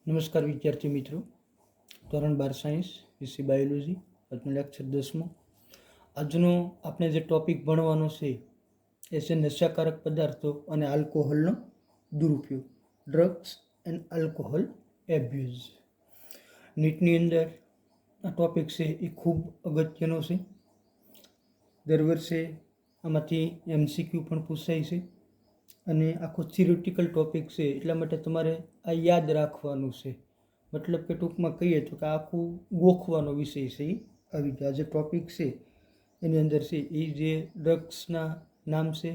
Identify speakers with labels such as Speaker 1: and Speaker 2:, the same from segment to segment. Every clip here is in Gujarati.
Speaker 1: નમસ્કાર વિદ્યાર્થી મિત્રો, ધોરણ 12 સાયન્સ વિષય બાયોલોજી, આજનો લેક્ચર 10મો. આજનો આપણે જે ટોપિક ભણવાનો છે એ છે નશાકારક પદાર્થો અને આલ્કોહોલનો દુરુપયોગ, ડ્રગ્સ એન્ડ આલ્કોહોલ એબ્યુઝ. નીટની અંદર આ ટોપિક છે એ ખૂબ અગત્યનો છે. દર વર્ષે આમાંથી MCQ પણ પૂછાય છે અને આખો થિયોરિટિકલ ટોપિક છે, એટલા માટે તમારે આ યાદ રાખવાનું છે. મતલબ કે ટૂંકમાં કહીએ તો કે આખું ગોખવાનો વિષય છે. એ આવી જાય જે ટોપિક છે એની અંદર છે એ જે ડ્રગ્સના નામ છે,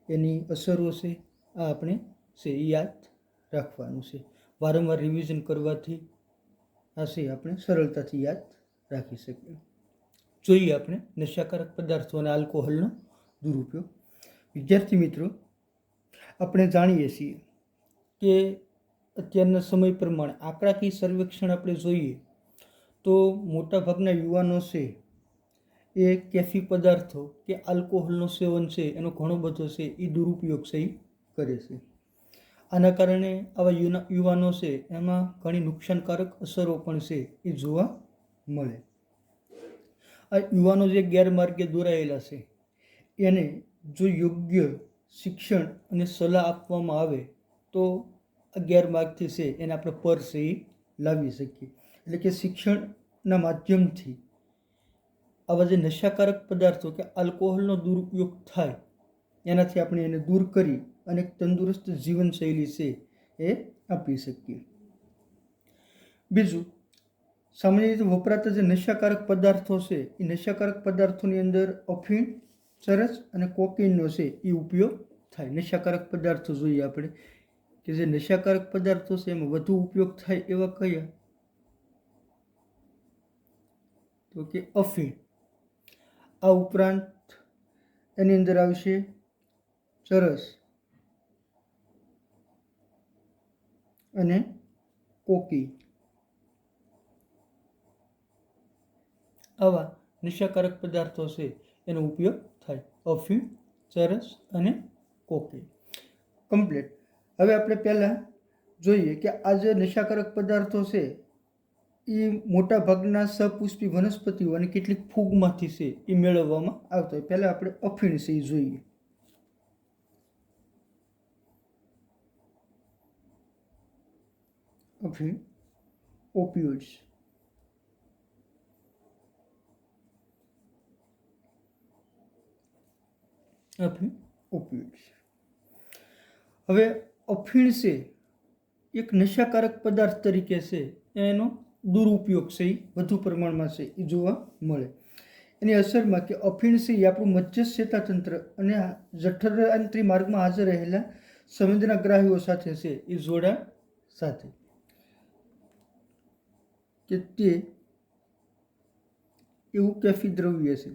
Speaker 1: એની અસરો છે, આ આપણે છે એ યાદ રાખવાનું છે. વારંવાર રિવિઝન કરવાથી આ છે આપણે સરળતાથી યાદ રાખી શકીએ. જોઈએ આપણે નશાકારક પદાર્થો અને આલ્કોહોલનો દુરુપયોગ. વિદ્યાર્થી મિત્રો, આપણે જાણીએ છીએ કે અત્યારના સમય પ્રમાણે આંકડાકીય સર્વેક્ષણ આપણે જોઈએ તો મોટાભાગના યુવાનો છે એ કેફી પદાર્થો કે આલ્કોહોલનું સેવન છે એનો ઘણો બધો છે એ દુરુપયોગ છે એ કરે છે. આના કારણે આવા યુવાનો છે એમાં ઘણી નુકસાનકારક અસરો પણ છે એ જોવા મળે. આ યુવાનો જે ગેરમાર્ગે દોરાયેલા છે એને જો યોગ્ય શિક્ષણ અને સલાહ આપવામાં આવે તો આ ગેરમાર્ગથી છે એને આપણે પર છે એ લાવી શકીએ. એટલે કે શિક્ષણના માધ્યમથી આવા જે નશાકારક પદાર્થો કે આલ્કોહોલનો દુરુપયોગ થાય એનાથી આપણે એને દૂર કરી અને એક તંદુરસ્ત જીવનશૈલી છે એ આપી શકીએ. બીજું, સામાન્ય રીતે વપરાતા જે નશાકારક પદાર્થો છે એ નશાકારક પદાર્થોની અંદર અફીણ, ચરસ અને કોકેઇનનો છે એ ઉપયોગ થાય. નશાકારક પદાર્થો જોઈએ આપણે કે જે નશાકારક પદાર્થો છે એમાં વધુ ઉપયોગ થાય એવા કયા? તો કે અફીણ. આ ઉપરાંત એની અંદર આવશે ચરસ અને કોકી. આવા નશાકારક પદાર્થો છે એનો ઉપયોગ થાય. અફીણ, ચરસ અને કોકી. કમ્પ્લીટ. હવે આપણે પહેલાં જોઈએ કે આ જે નશાકારક પદાર્થો છે એ મોટા ભાગના સપુષ્પી વનસ્પતિઓ અને કેટલીક ફૂગમાંથી છે એ મેળવવામાં આવતા હોય. પહેલાં આપણે અફીણ છે એ જોઈએ. અફીણ, ઓપિયોઇડ્સ. અફીણ, ઓપિયોઇડ્સ. હવે અફીણ છે એક નશાકારક પદાર્થ તરીકે છે એનો દુરુપયોગ છે એ વધુ પ્રમાણમાં છે એ જોવા મળે. એની અસરમાં કે અફીણ છે એ આપણું મજ્જસ્થ ચેતાતંત્ર અને જઠરાંત્રિ માર્ગમાં હાજર રહેલા સંવેદનાગ્રાહીઓ સાથે છે એ જોડાણ સાથે કે તે એવું કેફી દ્રવ્ય છે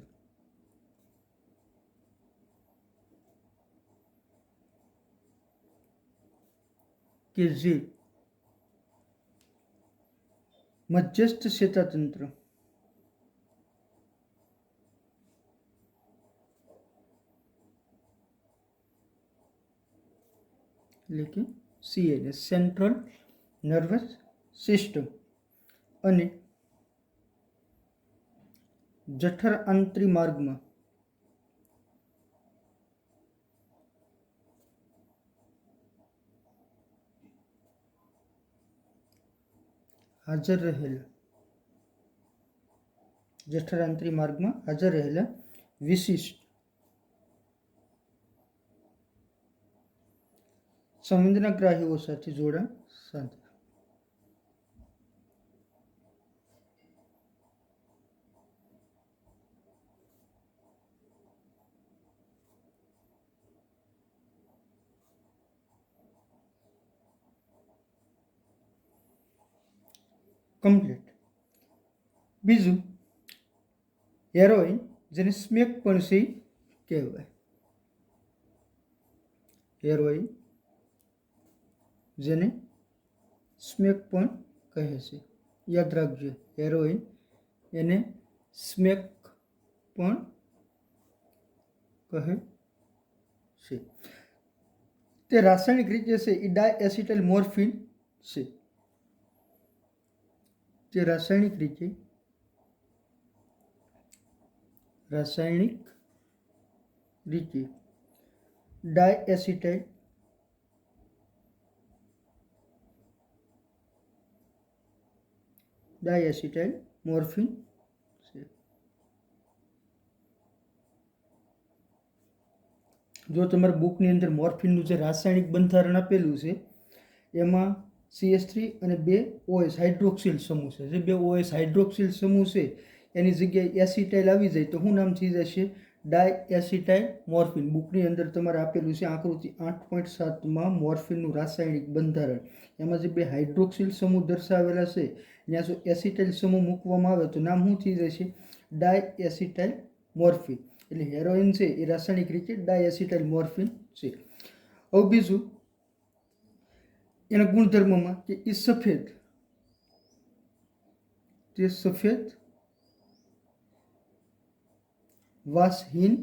Speaker 1: કે જે મધ્યસ્થ ચેતાતંત્ર એટલે કે CNS, સેન્ટ્રલ નર્વસ સિસ્ટમ, અને જઠરાંત્રિ માર્ગમાં હાજર રહેલા વિશિષ્ટ સંવેદનાગ્રાહીઓ સાથે જોડાણ સાધે. કમ્પ્લીટ. બીજું, હેરોઇન, જેને સ્મેક પણ છે કહેવાય. હેરોઇન, જેને સ્મેક પણ કહે છે. યાદ રાખજો, હેરોઇન એને સ્મેક પણ કહે છે. તે રાસાયણિક રીતે છે એ ડાયએસિટાઇલ મોર્ફિન છે. તે રાસાયણિક રીતે ડાયએસિટાઇલ મોર્ફિન છે. જો તમારા બુકની અંદર મોર્ફિનનું જે રાસાયણિક બંધારણ આપેલું છે એમાં CH3 અને 2 OH હાઇડ્રોક્સિલ સમૂહ છે. જે 2 OH હાઇડ્રોક્સિલ સમૂહ છે એની જગ્યાએ એસિટાઇલ આવી જાય તો શું નામ થઈ જશે? ડાયએસિટાઇલ મોર્ફિન. બુકની અંદર તમારે આપેલું છે આકૃતિ 8.7માં મોર્ફિનનું રાસાયણિક બંધારણ. એમાં જે 2 હાઇડ્રોક્સિલ સમૂહ દર્શાવેલા છે ત્યાં જો એસિટાઇલ સમૂહ મૂકવામાં આવે તો નામ શું થઈ જશે? ડાયએસિટાઇલ મોર્ફિન. એટલે હેરોઇન છે એ રાસાયણિક રીતે ડાયએસિટાઇલ મોર્ફિન છે. હવે બીજું એના ગુણધર્મમાં કે એ સફેદ, વાસહીન,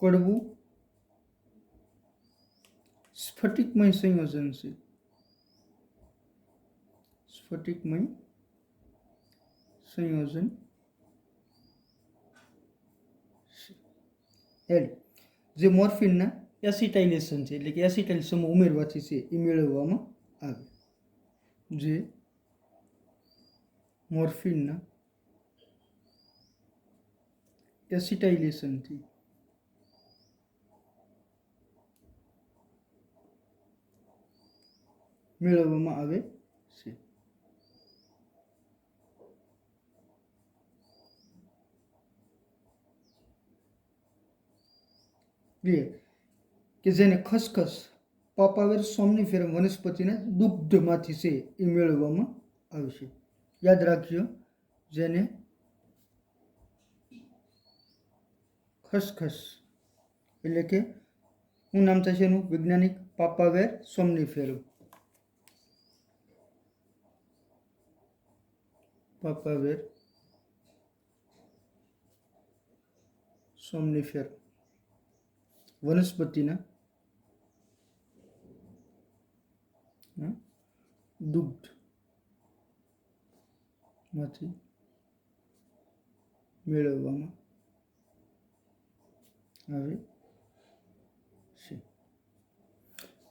Speaker 1: કડવું, સ્ફટિકમય સંયોજન છે. જે મોર્ફિનના એસિટાઇલેશન છે એટલે કે એસિટાઇલ સમૂહ ઉમેરવાથી છે એ મેળવવામાં આવે. જે મોર્ફિનના એસિટાઇલેશનથી મેળવવામાં આવે છે. કે જેને ખસખસ, પાપાવેર, સોમનીફેરમ વનસ્પતિના દુગ્ધમાંથી છે એ મેળવવામાં આવશે. યાદ રાખજો, જેને ખસખસ એટલે કે શું નામ થશે એનું વૈજ્ઞાનિક? પાપાવેર સોમનીફેરમ. પાપાવેર સોમનીફેરમ વનસ્પતિના દુગ્ધમાંથી મેળવવામાં આવે છે.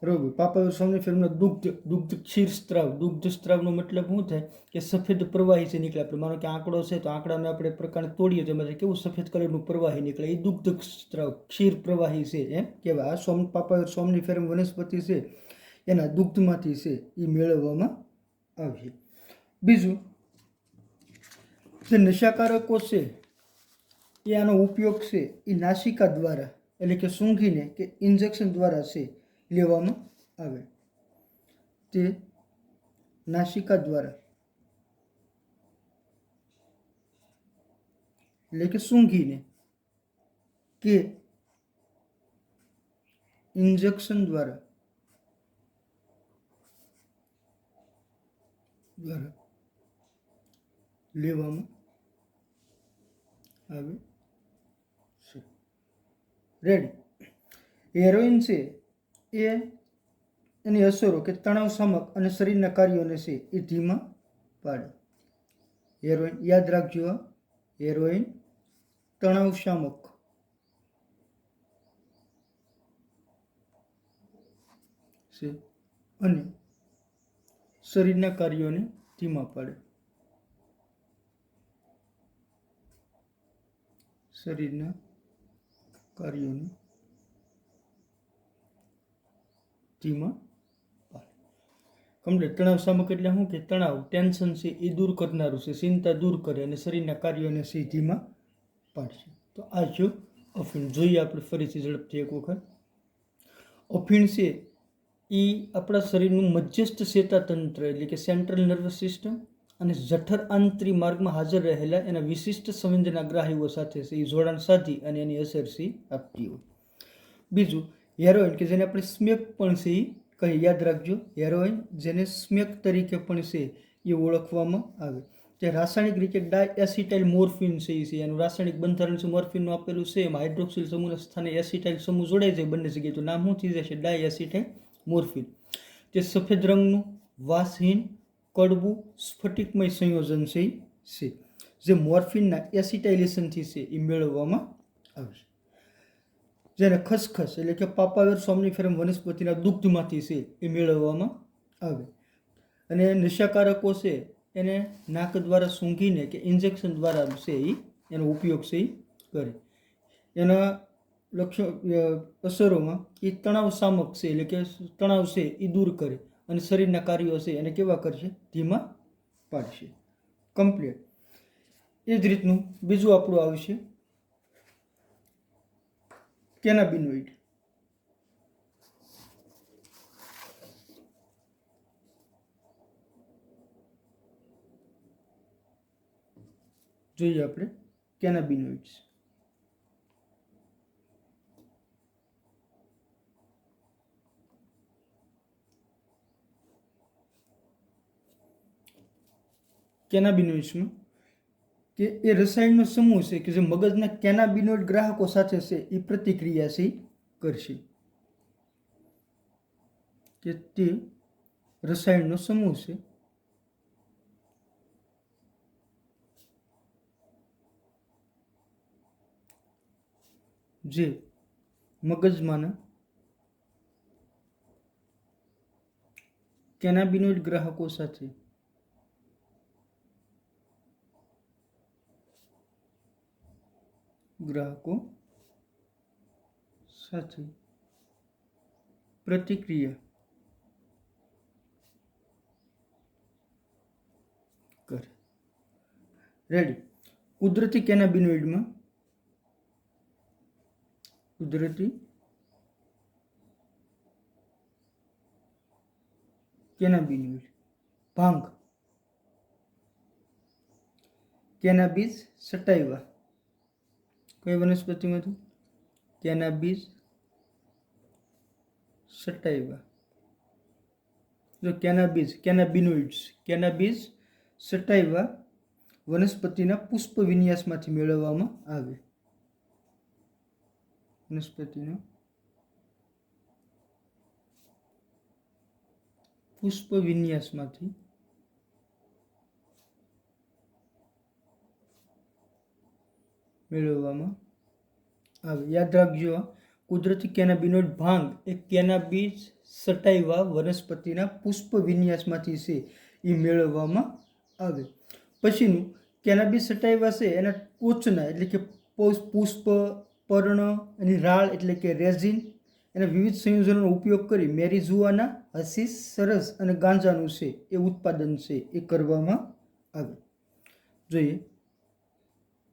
Speaker 1: બરોબર. પાપાવેર સોમનીફેરમના દુગ્ધ ક્ષીર સ્ત્રાવ. દુગ્ધ સ્ત્રાવનો મતલબ શું થાય? કે સફેદ પ્રવાહી છે નીકળે. આપણે માનો કે આંકડો છે તો આંકડાને આપણે પ્રકારે તોડીએ તો એમાંથી કેવું સફેદ કલરનું પ્રવાહી નીકળે, એ દુગ્ધ સ્ત્રાવ, ક્ષીર પ્રવાહી છે એમ કહેવાય. આ પાપાવેર સોમનીફેરમ વનસ્પતિ છે એના દુગ્ધમાંથી છે એ મેળવવામાં આવે. બીજું, જે નશાકારકો છે એ આનો ઉપયોગ છે એ નાસિકા દ્વારા એટલે કે સૂંઘીને કે ઇન્જેક્શન દ્વારા છે લેવામાં આવે. તે નાસિકા દ્વારા એટલે કે સૂંઘીને કે ઇન્જેક્શન દ્વારા લેવામાં આવે છે. રેડી. હેરોઇન છે એ એની અસરો કે તણાવ શામક અને શરીરના કાર્યોને છે એ ધીમા પાડે. હેરોઇન યાદ રાખજો, હેરોઇન તણાવ શામક છે અને શરીરના કાર્યોને ધીમા પાડે. શરીરના કાર્યોને ધીમા પાડે. કમ્પ્લીટ. તણાવ શામક એટલે શું? કે તણાવ, ટેન્શન છે એ દૂર કરનારું છે, ચિંતા દૂર કરે અને શરીરના કાર્યોને છે ધીમા પાડશે. તો આ જો અફીણ. જોઈએ આપણે ફરીથી ઝડપથી એક વખત. અફીણ છે એ આપણા શરીરનું મધ્યસ્થ ચેતાતંત્ર એટલે કે સેન્ટ્રલ નર્વસ સિસ્ટમ અને જઠર આંતરી માર્ગમાં હાજર રહેલા એના વિશિષ્ટ સંવેદનાગ્રાહીઓ સાથે છે એ જોડાણ સાધી અને એની અસર છે આપતી હોય. બીજું, હેરોઇન કે જેને આપણે સ્મેક પણ છે એ કહી. યાદ રાખજો, હેરોઇન જેને સ્મેક તરીકે પણ છે એ ઓળખવામાં આવે. જે રાસાયણિક રીતે ડાયએસિટાઇલ મોર્ફિન છે એ છે એનું રાસાયણિક બંધારણ છે મોર્ફિનનું આપેલું છે. એમાં હાઇડ્રોક્સિલ સમૂહના સ્થાને એસિટાઇલ સમૂહ જોડાઈ જાય બંને જગ્યાએ તો નામ શું થઈ જશે? ડાયએસિટાઇલ મોર્ફિન. તે સફેદ રંગનું વાસહીન કડવું સ્ફટિકમય સંયોજન છે જે મોર્ફિનના એસિટાઇલેશનથી છે એ મેળવવામાં આવે છે. જેને ખસખસ એટલે કે પાપાવેર સોમ્નિફેરમ વનસ્પતિના દુગ્ધમાંથી છે એ મેળવવામાં આવે. અને નશાકારકો છે એને નાક દ્વારા સૂંઘીને કે ઇન્જેક્શન દ્વારા છે એનો ઉપયોગ છે એ કરે. એના અસરોમાં એ તણાવ શામક છે એટલે કે તણાવ છે એ દૂર કરે અને શરીરના કાર્યો છે એને કેવા કરશે? ધીમા પાડશે. કમ્પ્લીટ. એ જ રીતનું બીજું આપણું આવશે કેનાબિનોઇડ. જોઈએ આપણે કેનાબિનોઇડ્સ. કેનાબિનોઇડ્સમાં કે એ રસાયણનો સમૂહ છે કે જે મગજના કેનાબિનોઇડ ગ્રાહકો સાથે છે એ પ્રતિક્રિયાશીલ કરશે. કે તે રસાયણનો સમૂહ છે જે મગજમાંના કેનાબિનોઇડ ગ્રાહકો સાથે પ્રતિક્રિયા કરે. રેડી. કુદરતી કેનાબિનોઇડમાં ભાંગ, કેનાબિસ સટાઇવા. કઈ વનસ્પતિમાંથી? કેનાબિસ સટાઇવા. જો કેનાબિસ સટાઇવા વનસ્પતિના પુષ્પ વિન્યાસમાંથી મેળવવામાં આવે. વનસ્પતિના પુષ્પ વિન્યાસમાંથી મેળવવામાં આવે. યાદ રાખજો, કુદરતી કેનાબિનોઇડ ભાંગ એ કેનાબિસ સટાઇવા વનસ્પતિના પુષ્પ વિન્યાસમાંથી છે એ મેળવવામાં આવે. પછીનું કેનાબિસ સટાઇવા છે એના ટોચના એટલે કે પુષ્પ, પર્ણ અને રાળ એટલે કે રેઝિન એના વિવિધ સંયોજનોનો ઉપયોગ કરી મેરીઝુઆના, હશીશ, સરસ અને ગાંજાનું છે એ ઉત્પાદન છે એ કરવામાં આવે. જોઈએ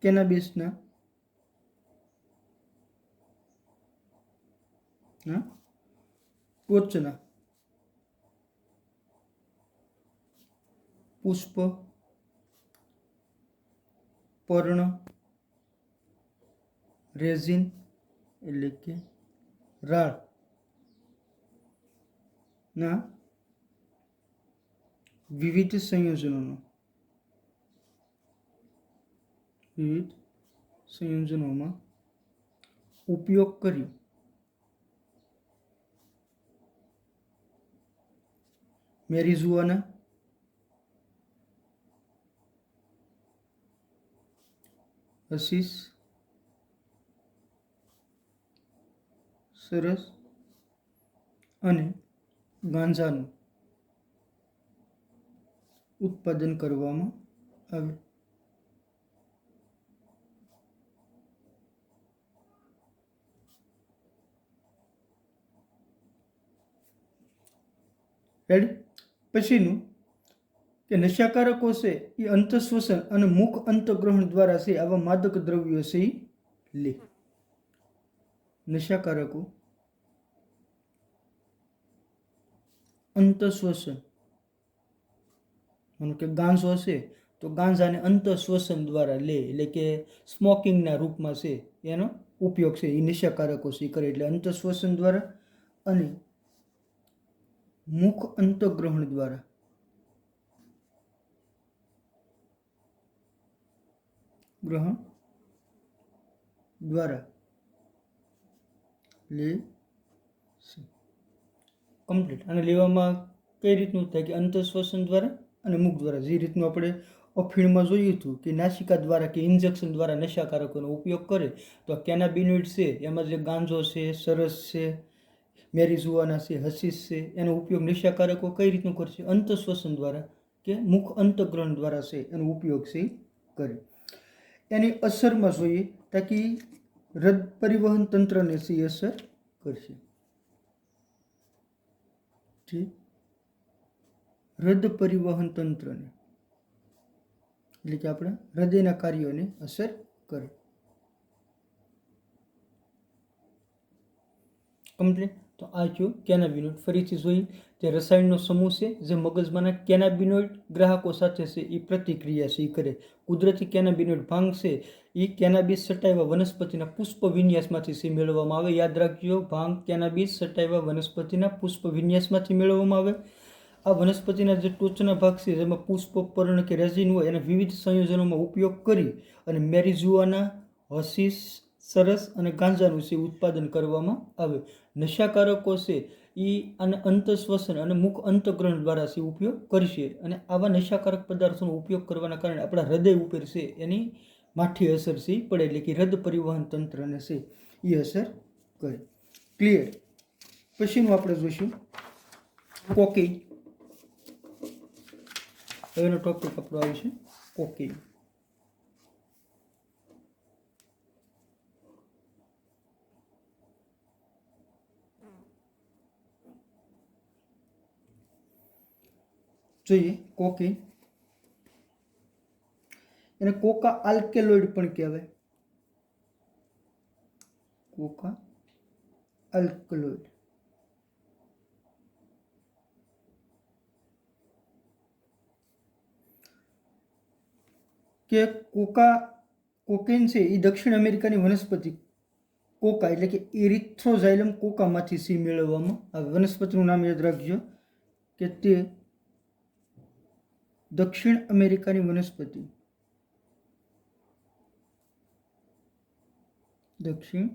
Speaker 1: કેનાબિસના ટોચના પુષ્પ, પર્ણ, રેઝિન એટલે કે રાળ ના વિવિધ સંયોજનોમાં ઉપયોગ કરી મેરીઝુઆના, હશીશ, સરસ અને ગાંજાનું ઉત્પાદન કરવામાં આવે. પછીનું કે નશાકારકો છે એ અંતઃશ્વસન અને મુખ અંતગ્રહણ દ્વારા છે આવા માદક દ્રવ્યો છે એ લે. નશાકારકો અંતઃશ્વસન, માનો કે ગાંજો છે તો ગાંજાને અંતઃશ્વસન દ્વારા લે એટલે કે સ્મોકિંગના રૂપમાં છે એનો ઉપયોગ છે એ નશાકારકો છે કરે એટલે અંતઃશ્વસન દ્વારા અને મુખ અંતગ્રહણ દ્વારા લે છે. કમ્પ્લીટ. અને લેવામાં કઈ રીતનું થાય કે અંતઃશ્વસન દ્વારા અને મુખ દ્વારા. જે રીતનું આપણે અફીણમાં જોયું હતું કે નાસિકા દ્વારા કે ઇન્જેક્શન દ્વારા નશાકારકોનો ઉપયોગ કરે, તો કેનાબિનોઇડ છે એમાં જે ગાંજો છે, સરસ છે, મેરીજુઆના છે, હસીશ છે, એનો ઉપયોગ નશાકારકો કઈ રીતનું કરશે? અંતઃશ્વસન દ્વારા કે મુખ અંતગ્રહણ દ્વારા છે એનો ઉપયોગ છે કરે. એની અસરમાં જોઈએ તાકી હૃદ પરિવહન તંત્રને છે અસર કરશે. હૃદ પરિવહન તંત્રને એટલે કે આપણા હૃદયના કાર્યોને અસર કરે. કમ્પ્લીટ. તો આ કયો કેનાબિનોઇડ. ફરીથી જોઈએ જે રસાયણનો સમૂહ છે જે મગજમાંના કેનાબિનોઇડ ગ્રાહકો સાથે છે એ પ્રતિક્રિયા છે એ કરે. કુદરતી કેનાબિનોઇડ ભાંગ છે એ કેનાબિસ સટાઇવા વનસ્પતિના પુષ્પ વિન્યાસમાંથી છે મેળવવામાં આવે. યાદ રાખજો, ભાંગ કેનાબિસ સટાઇવા વનસ્પતિના પુષ્પ વિન્યાસમાંથી મેળવવામાં આવે. આ વનસ્પતિના જે ટોચના ભાગ છે જેમાં પુષ્પ, પર્ણ કે રેઝિન હોય એના વિવિધ સંયોજનોમાં ઉપયોગ કરી અને મેરીજુઆના, હસીશ, સરસ અને ગાંજાનું છે ઉત્પાદન કરવામાં આવે. નશાકારકો છે એ આને અંતઃશ્વસન અને મુખ અંતગ્રહણ દ્વારા છે ઉપયોગ કરશે અને આવા નશાકારક પદાર્થોનો ઉપયોગ કરવાના કારણે આપણા હૃદય ઉપર છે એની માઠી અસર છે પડે, એટલે કે હૃદ પરિવહન તંત્રને છે એ અસર કરે. ક્લિયર. પછીનું આપણે જોઈશું કોકેઇન. હવેનો ટોપિક આપણો આવે છે કોકેઇન. જોઈએ કોકેઇન. એને કોકા આલ્કેલોઇડ પણ કહેવાય. કોકા આલ્કલોઇડ. કે કોકેન છે એ દક્ષિણ અમેરિકાની વનસ્પતિ કોકા એટલે કે એરિથ્રોઝાઇલમ કોકામાંથી સી મેળવવામાં આવે. વનસ્પતિનું નામ યાદ રાખજો કે તે દક્ષિણ અમેરિકાની વનસ્પતિ, દક્ષિણ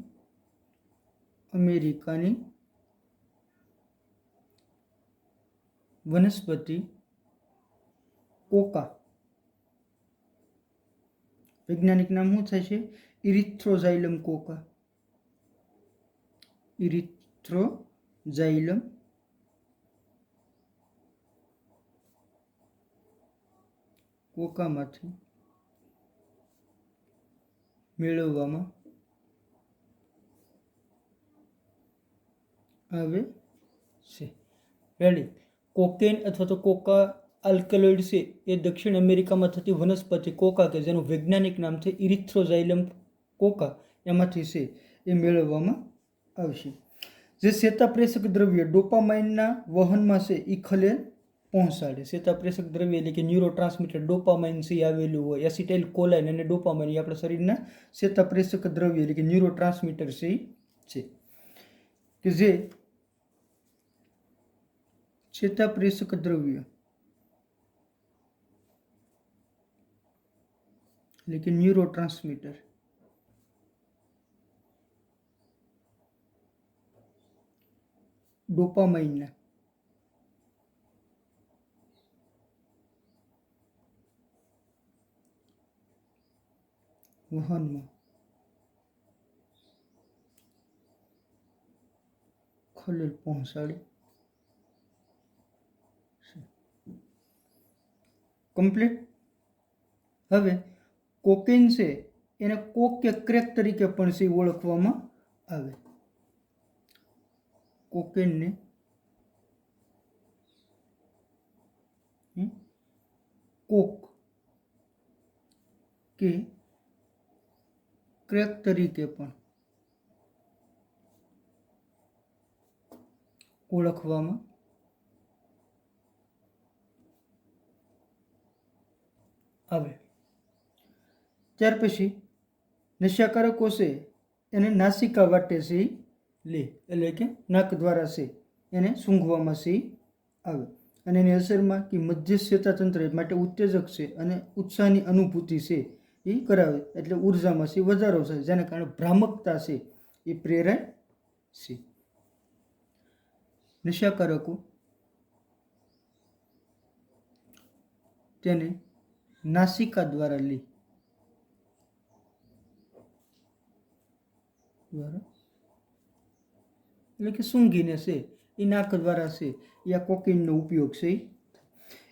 Speaker 1: અમેરિકાની વનસ્પતિ કોકા. વૈજ્ઞાનિક નામ શું થાય છે? ઇરિથ્રોઝાઇલમ કોકા. ઇરિથ્રોઝાઇલમ કોકામાંથી મેળવવામાં આવે છે. રેડી. કોકેન અથવા તો કોકા આલ્કલોઇડ છે એ દક્ષિણ અમેરિકામાં થતી વનસ્પતિ કોકા કે જેનું વૈજ્ઞાનિક નામ છે ઇરિથ્રોઝાઇલમ કોકા એમાંથી છે એ મેળવવામાં આવશે. જે ચેતાપ્રેષક દ્રવ્ય ડોપામાઇનના વહનમાં છે એ ખલેલ પહોંચાડે. ચેતાપ્રેષક દ્રવ્ય એટલે કે ન્યુરો ટ્રાન્સમીટર ડોપામાઇન છે આવેલું હોય. એસિટાઇલ કોલાઇન અને ડોપામાઇન એ આપણા શરીરના ચેતાપ્રેષક દ્રવ્ય એટલે કે ન્યુરો ટ્રાન્સમીટર છે કે જે ચેતાપ્રેષક દ્રવ્ય એટલે કે ન્યુરો ટ્રાન્સમીટર ડોપામાઇનના વહનમાં ખલેલ પહોંચાડે. કમ્પ્લીટ. હવે કોકેન છે એને કોક કે ક્રેક તરીકે પણ છે ઓળખવામાં આવે. કોકેનને કોક કે ક્રેક તરીકે પણ ઓળખવામાં આવે. ત્યાર પછી નશાકારકો છે એને નાસિકા વાટે છે લે એટલે કે નાક દ્વારા છે એને સૂંઘવામાં છે આવે અને એની અસરમાં કે મધ્ય ચેતાતંત્ર માટે ઉત્તેજક છે અને ઉત્સાહની અનુભૂતિ છે એ કરાવે એટલે ઉર્જામાં છે વધારો થાય, જેના કારણે ભ્રામકતા છે એ પ્રેરાય છે. નશાકારકો તેને નાસિકા દ્વારા લે એટલે કે સૂંઘીને છે એ નાક દ્વારા છે એ આ કોકેઇનનો ઉપયોગ છે.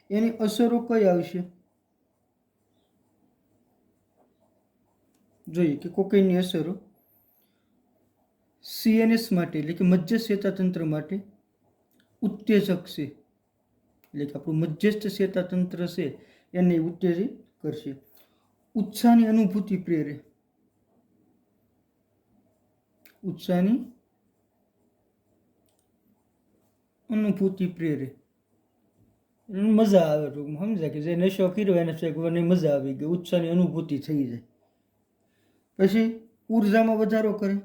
Speaker 1: એની અસરો કઈ આવશે જોઈએ કે કોકેઇનની અસરો સીએનએસ માટે એટલે કે મજ્જા ચેતાતંત્ર માટે ઉત્તેજક છે, એટલે કે આપણું મજ્જસ્થ ચેતાતંત્ર છે એને ઉત્તેજિત કરશે. ઉત્સાહની અનુભૂતિ પ્રેરે, ઉત્સાહની અનુભૂતિ પ્રેરે, મજા આવે ટૂંકમાં સમજાય કે જે નશો કર્યો એને મને મજા આવી ગઈ, ઉત્સાહની અનુભૂતિ થઈ જાય. પછી ઉર્જામાં વધારો કરે,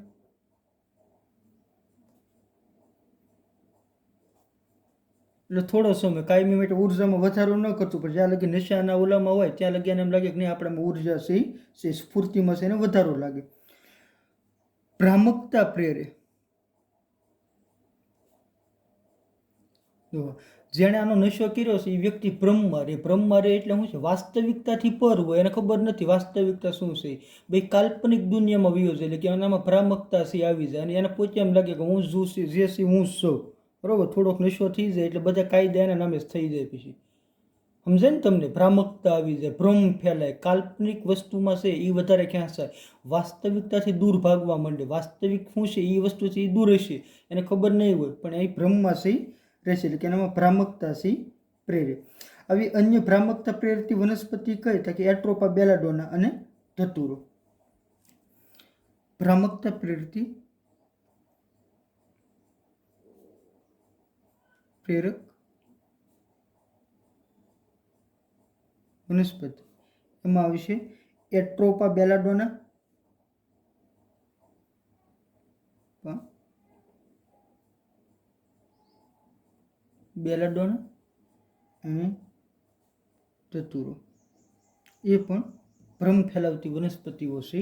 Speaker 1: એટલે થોડો સમય કાયમી માટે ઉર્જામાં વધારો ન કરતું પણ જ્યાં લગી નશાના ઓલામાં હોય ત્યાં લગી એને એમ લાગે કે નહીં આપણામાં ઉર્જા છે સ્ફૂર્તિમાં છે એને વધારો લાગે. ભ્રામકતા પ્રેરે, જેણે આનો નશો કર્યો છે એ વ્યક્તિ ભ્રમમાં રહે. ભ્રમમાં રહે એટલે શું છે, વાસ્તવિકતાથી પર હોય, એને ખબર નથી વાસ્તવિકતા શું છે, ભાઈ કાલ્પનિક દુનિયામાં વયો છે, એટલે કે એનામાં ભ્રામકતા છે આવી જાય અને એને પોતે એમ લાગે કે હું જે છે હું જ છું. બરોબર, થોડોક નશો થઈ જાય એટલે બધા કાયદા એના નામે જ થઈ જાય. પછી સમજાય ને તમને, ભ્રામકતા આવી જાય, ભ્રમ ફેલાય, કાલ્પનિક વસ્તુમાં છે એ વધારે ક્યાં થાય, વાસ્તવિકતાથી દૂર ભાગવા માંડે. વાસ્તવિક શું છે એ વસ્તુ છે એ દૂર હશે, એને ખબર નહીં હોય પણ એ ભ્રમમાં છે રહેશે, એટલે કે એનામાં ભ્રામકતા છે પ્રેરે. આવી અન્ય ભ્રામકતા પ્રેરતી વનસ્પતિ કઈ તો કે એટ્રોપા બેલાડોના અને ધતુરો. ભ્રામકતા પ્રેરતી પ્રેરક વનસ્પતિ એમાં આવશે એટ્રોપા બેલાડોના, બેલાડોના અને ધતુરો. એ પણ ભ્રમ ફેલાવતી વનસ્પતિઓ છે.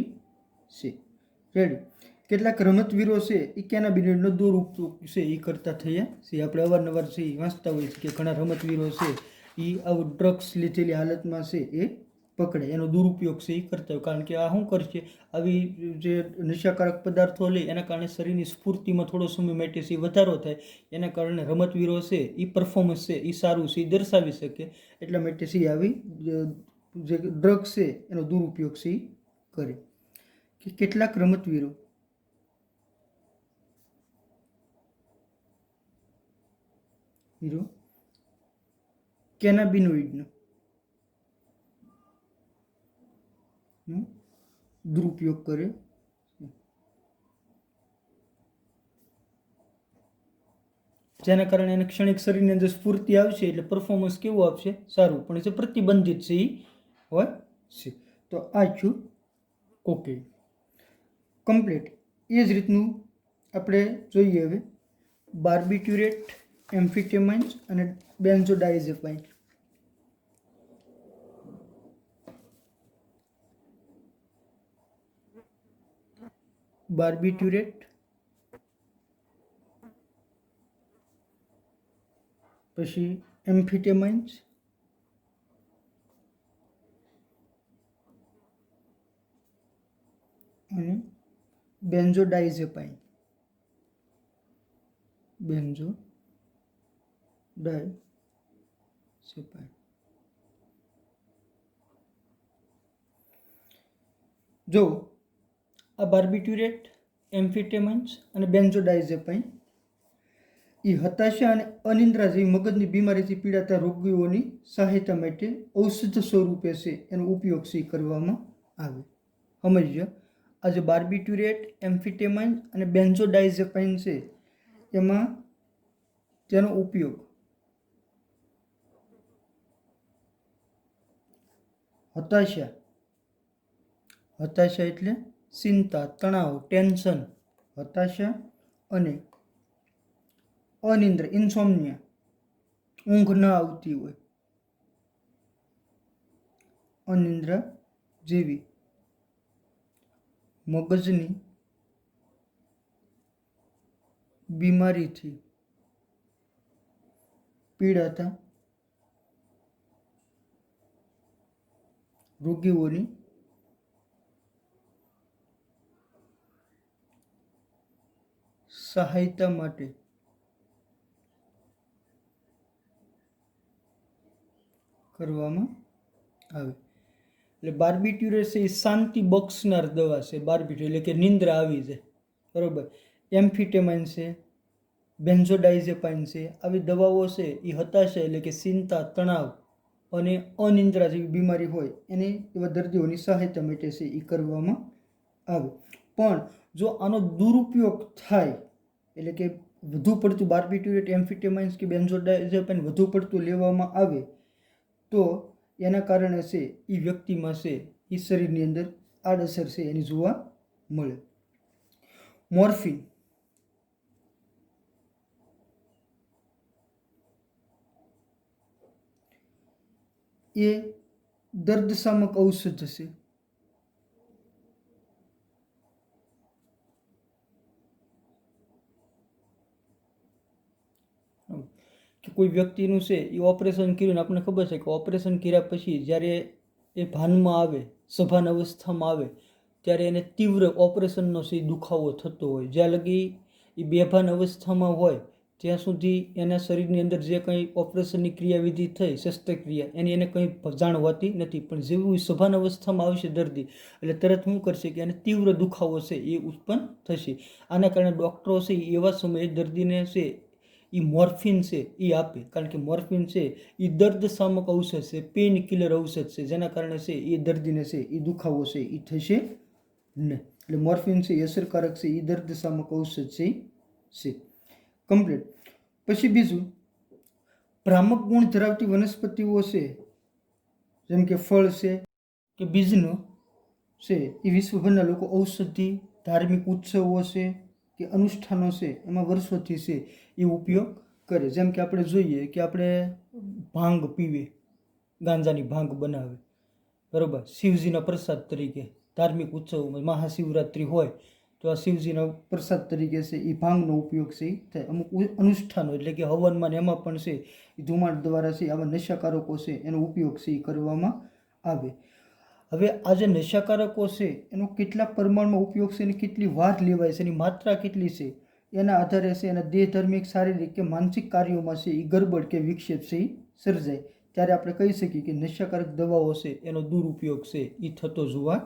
Speaker 1: રેડી. કેટલાક રમતવીરો છે એ કેનાબિનોઇડનો દુરુપયોગ છે એ કરતા થયા છે. આપણે અવારનવાર છે એ વાંચતા હોઈએ છીએ કે ઘણા રમતવીરો છે એ આવું ડ્રગ્સ લીધેલી હાલતમાં છે એ પકડે, એનો દુરુપયોગ છે એ કરતા હોય. કારણ કે આ શું કરશે, આવી જે નશાકારક પદાર્થો લે એના કારણે શરીરની સ્ફૂર્તિમાં થોડો સમય માટે છે વધારો થાય, એના કારણે રમતવીરો છે એ પરફોર્મન્સ છે એ સારું છે એ દર્શાવી શકે, એટલા માટે છે આવી જે ડ્રગ્સ છે એનો દુરુપયોગ છે એ કરે. કે કેટલાક રમતવીરો કેનાબિનોઇડનો દુરુપયોગ કરે. જેના કારણે એને ક્ષણિક શરીરની અંદર સ્ફૂર્તિ આવશે એટલે પરફોર્મન્સ કેવું આપશે, સારું, પણ એ પ્રતિબંધિત છે એ હોય છે. તો આ છું કોકેઇન કમ્પ્લીટ. એ જ રીતનું આપણે જોઈએ હવે બાર્બિટ્યુરેટ, એમ્ફેટામાઇન્સ અને બેન્ઝોડાઇઝેપાઇન. બાર્બિટ્યુરેટ, પછી એમ્ફેટામાઇન્સ અને બેન્ઝોડાઇઝેપાઇન. બેન્ઝોડાઇઝેપાઇન. જો આ બાર્બિટ્યુરેટ, એમ્ફેટામાઇન્સ અને બેન્ઝોડાઇઝેપાઇન એ હતાશા અને અનિદ્રા જેવી મગજની બીમારીથી પીડાતા રોગીઓની સહાયતા માટે ઔષધ સ્વરૂપે છે એનો ઉપયોગ છે કરવામાં આવે. સમજ્યો? આ જે બાર્બિટ્યુરેટ, એમ્ફેટામાઇન અને બેન્ઝોડાઇઝેપાઇન છે એમાં તેનો ઉપયોગ હતાશા એટલે ચિંતા, તણાવ, ટેન્શન, હતાશા અને અનિદ્રા, ઇન્સોમ્નિયા, ઊંઘ ન આવતી હોય, અનિદ્રા જેવી મગજની બીમારીથી પીડાતા રોગીઓની સહાયતા માટે કરવામાં આવે. એટલે બાર્બિટ્યુરેટ છે એ શાંતિ બક્ષનાર દવા છે. બાર્બિટ્યુર એટલે કે નિંદ્રા આવી જાય, બરાબર. એમ્ફિટેમાઇન છે, બેન્ઝોડાઇઝેપાઇન છે, આવી દવાઓ છે એ હતાશા એટલે કે ચિંતા, તણાવ અને અનિંદ્રા જેવી બીમારી હોય એને એવા દર્દીઓની સહાયતા માટે છે એ કરવામાં આવે. પણ જો આનો દુરુપયોગ થાય એટલે કે વધુ પડતું બાર્બિટ્યુરેટ, એમ્ફિટેમાઇન્સ કે બેન્ઝોડાઇઝેપાઇન વધુ પડતું લેવામાં આવે તો એના કારણે છે એ વ્યક્તિમાં છે એ શરીરની અંદર આડઅસર છે એની જોવા મળે. મોર્ફિન એ દર્દશામક ઔષધ છે. કે કોઈ વ્યક્તિનું છે એ ઓપરેશન કર્યું, આપણને ખબર છે કે ઓપરેશન કર્યા પછી જ્યારે એ ભાનમાં આવે, સભાન અવસ્થામાં આવે ત્યારે એને તીવ્ર ઓપરેશનનો છે દુખાવો થતો હોય. જ્યાં લગી એ બેભાન અવસ્થામાં હોય ત્યાં સુધી એના શરીરની અંદર જે કંઈ ઓપરેશનની ક્રિયાવિધિ થઈ, શસ્ત્રક્રિયા, એને કંઈ જાણ હોતી નથી. પણ જેવું સભાન અવસ્થામાં આવશે દર્દી એટલે તરત શું કરશે કે એને તીવ્ર દુખાવો છે એ ઉત્પન્ન થશે. આના કારણે ડૉક્ટરો છે એવા સમયે દર્દીને છે એ મોર્ફિન છે એ આપે. કારણ કે મોર્ફિન છે એ દર્દશામક ઔષધ છે, પેઇન કિલર ઔષધ છે, જેના કારણે છે એ દર્દીને છે એ દુખાવો છે એ થશે નહીં. એટલે મોર્ફિન છે એ અસરકારક છે, એ દર્દશામક ઔષધ છે. કમ્પ્લીટ. પછી બીજું, ભ્રામક ગુણ ધરાવતી વનસ્પતિઓ છે જેમ કે ફળ છે કે બીજનો છે એ વિશ્વભરના લોકો ઔષધિ, ધાર્મિક ઉત્સવો છે કે અનુષ્ઠાનો છે એમાં વર્ષોથી છે એ ઉપયોગ કરે. જેમ કે આપણે જોઈએ કે આપણે ભાંગ પીવે, ગાંજાની ભાંગ બનાવે, બરાબર, શિવજીના પ્રસાદ તરીકે. ધાર્મિક ઉત્સવોમાં મહાશિવરાત્રિ હોય તો આ શિવજીના પ્રસાદ તરીકે છે એ ભાંગનો ઉપયોગ છે એ થાય. અમુક અનુષ્ઠાનો એટલે કે હવનમાં ને એમાં પણ છે એ ધુમાડ દ્વારા છે આવા નશાકારકો છે એનો ઉપયોગ છે એ કરવામાં આવે. હવે આ જે નશાકારકો છે એનો કેટલા પ્રમાણમાં ઉપયોગ છે અને કેટલી વાર લેવાય છે, એની માત્રા કેટલી છે એના આધારે છે એના દેહ, ધાર્મિક, શારીરિક કે માનસિક કાર્યોમાં છે એ ગરબડ કે વિક્ષેપ છે એ સર્જાય. ત્યારે આપણે કહી શકીએ કે નશાકારક દવાઓ છે એનો દુરુપયોગ છે એ થતો જોવા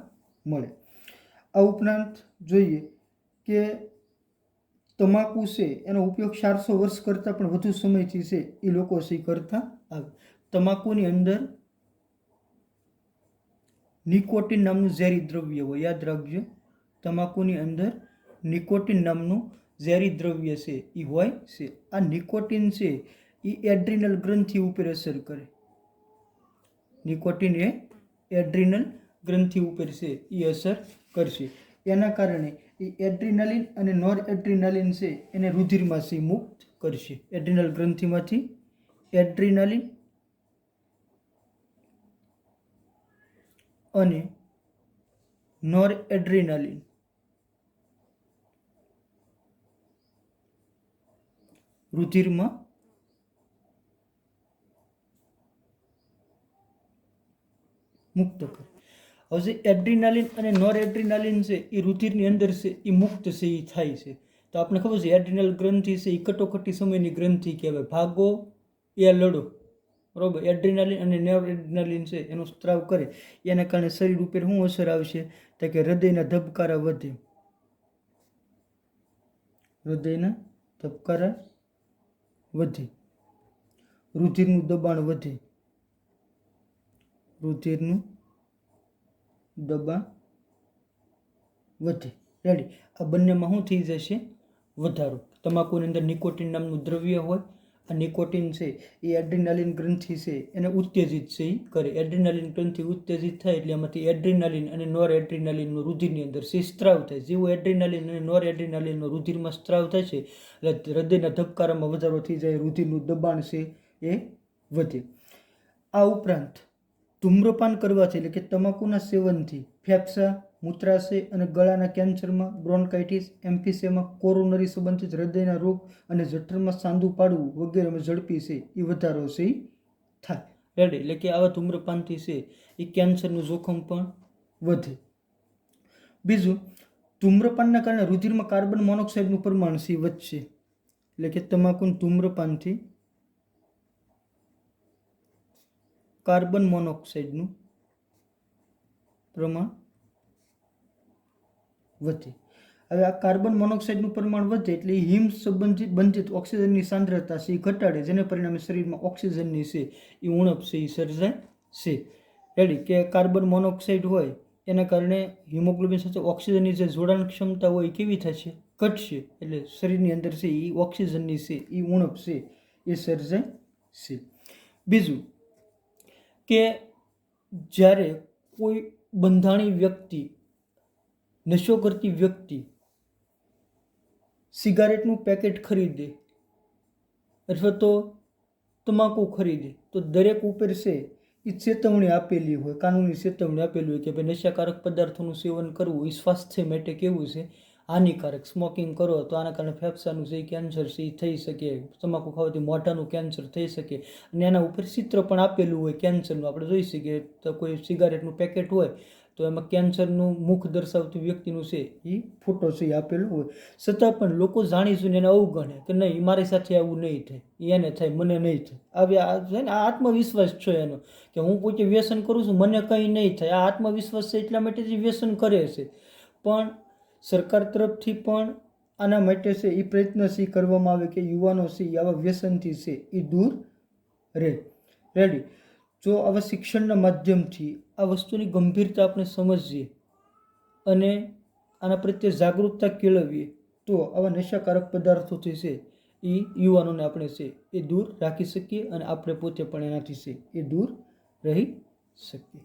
Speaker 1: મળે. આ ઉપરાંત જોઈએ કે તમાકુ છે એનો ઉપયોગ 400 વર્ષ કરતાં પણ વધુ સમયથી છે એ લોકો છે કરતા આવે. તમાકુની અંદર નિકોટિન નામનું ઝેરી દ્રવ્ય હોય, યાદ રાખજો. તમાકુની અંદર નિકોટિન નામનું ઝેરી દ્રવ્ય છે એ હોય છે. આ નિકોટિન છે એ એડ્રિનલ ગ્રંથિ ઉપર અસર કરે. નિકોટિન એ એડ્રિનલ ગ્રંથિ ઉપર છે એ અસર કરશે. એના કારણે એ એડ્રિનાલિન અને નોર એડ્રિનાલિન છે એને રુધિરમાં છે મુક્ત કરશે. એડ્રિનલ ગ્રંથિમાંથી એડ્રિનાલિન અને નોર એડ્રિનાલિન રુધિરમાં મુક્ત કરે. હવે જે એડ્રિનાલિન અને નોર એડ્રિનાલિન છે એ રુધિરની અંદર છે એ મુક્ત છે એ થાય છે. તો આપણે ખબર છે એડ્રિનલ ગ્રંથિ છે એ કટોકટી સમયની ગ્રંથિ કહેવાય. ભાગો યા લડો, બરાબર. એડ્રિનાલિન અને નોર એડ્રિનાલિન છે એનો સ્ત્રાવ કરે એના કારણે શરીર ઉપર શું અસર આવશે તો કે હૃદયના ધબકારા વધે. હૃદયના ધબકારા વધે, રુધિરનું દબાણ વધે, રુધિરનું દબાણ વધે. રેડી. આ બંનેમાં શું થઈ જશે? વધારો. તમાકુની અંદર નિકોટિન નામનું દ્રવ્ય હોય. આ નિકોટિન છે એ એડ્રિનાલિન ગ્રંથિ છે એને ઉત્તેજિત છે એ કરે. એડ્રિનાલિન ગ્રંથિ ઉત્તેજિત થાય એટલે એમાંથી એડ્રિનાલિન અને નોર એડ્રિનાલિનનો રુધિરની અંદર છે સ્ત્રાવ થાય. જેવો એડ્રિનાલિન અને નોર એડ્રિનાલિનનો રુધિરમાં સ્ત્રાવ થાય છે એટલે હૃદયના ધબકારામાં વધારો થઈ જાય, રુધિરનું દબાણ છે એ વધે. આ ઉપરાંત ધૂમ્રપાન કરવાથી એટલે કે તમાકુના સેવનથી ફેફસા, મૂત્રાશય અને ગળાના કેન્સરમાં, બ્રોન્કાઇટિસ, એમ્ફિસેમા, કોરોનરી સંબંધિત હૃદયના રોગ અને જઠરમાં સાંધું પાડવું વગેરેમાં ઝડપી છે એ વધારો છે થાય. રેડી, એટલે કે આવા ધૂમ્રપાનથી છે એ કેન્સરનું જોખમ પણ વધે. બીજું, ધૂમ્રપાનના કારણે રુધિરમાં કાર્બન મોનોક્સાઇડનું પ્રમાણ છે વધશે, એટલે કે તમાકુ ધૂમ્રપાનથી કાર્બન મોનોક્સાઇડનું પ્રમાણ વધે. હવે આ કાર્બન મોનોક્સાઇડનું પ્રમાણ વધે એટલે હિમ સંબંધિત બંધિત ઓક્સિજનની સાંદ્રતા છે એ ઘટાડે, જેને પરિણામે શરીરમાં ઓક્સિજનની છે એ ઉણપ છે એ સર્જાય છે. રેડી, કે કાર્બન મોનોક્સાઇડ હોય એના કારણે હિમોગ્લોબિન સાથે ઓક્સિજનની જે જોડાણ ક્ષમતા હોય એ કેવી થશે? ઘટશે. એટલે શરીરની અંદર છે એ ઓક્સિજનની છે એ ઉણપ છે એ સર્જાય છે. બીજું કે જ્યારે કોઈ બંધાણી વ્યક્તિ, નશો કરતી વ્યક્તિ સિગારેટનું પેકેટ ખરીદે અથવા તો તમાકુ ખરીદે તો દરેક ઉપર છે એ ચેતવણી આપેલી હોય, કાનૂની ચેતવણી આપેલી હોય કે ભાઈ નશાકારક પદાર્થોનું સેવન કરવું એ સ્વાસ્થ્ય માટે કેવું છે? હાનિકારક. સ્મોકિંગ કરો તો આના કારણે ફેફસાનું જે કેન્સર છે એ થઈ શકે, તમાકુ ખાવાથી મોઢાનું કેન્સર થઈ શકે, અને એના ઉપર ચિત્ર પણ આપેલું હોય કેન્સરનું. આપણે જોઈ શકીએ તો કોઈ સિગારેટનું પેકેટ હોય તો એમાં કેન્સરનું મુખ દર્શાવતું વ્યક્તિનું છે એ ફોટો છે એ આપેલો હોય. છતાં પણ લોકો જાણી જોઈને એને અવગણે કે નહીં, મારી સાથે આવું નહીં થાય, એને થાય, મને નહીં થાય. આ આત્મવિશ્વાસ છે એનો કે હું પોતે વ્યસન કરું છું, મને કંઈ નહીં થાય. આ આત્મવિશ્વાસ છે એટલા માટે જ વ્યસન કરે છે. પણ સરકાર તરફથી પણ આના માટે છે એ પ્રયત્ન છે કરવામાં આવે કે યુવાનો છે એ આવા વ્યસનથી છે એ દૂર રહે. રેડી, જો આવા શિક્ષણના માધ્યમથી આ વસ્તુની ગંભીરતા આપણે સમજીએ અને આના પ્રત્યે જાગૃતતા કેળવીએ તો આવા નશાકારક પદાર્થોથી છે એ યુવાનોને આપણે છે એ દૂર રાખી શકીએ અને આપણે પોતે પણ એનાથી છે એ દૂર રહી શકીએ.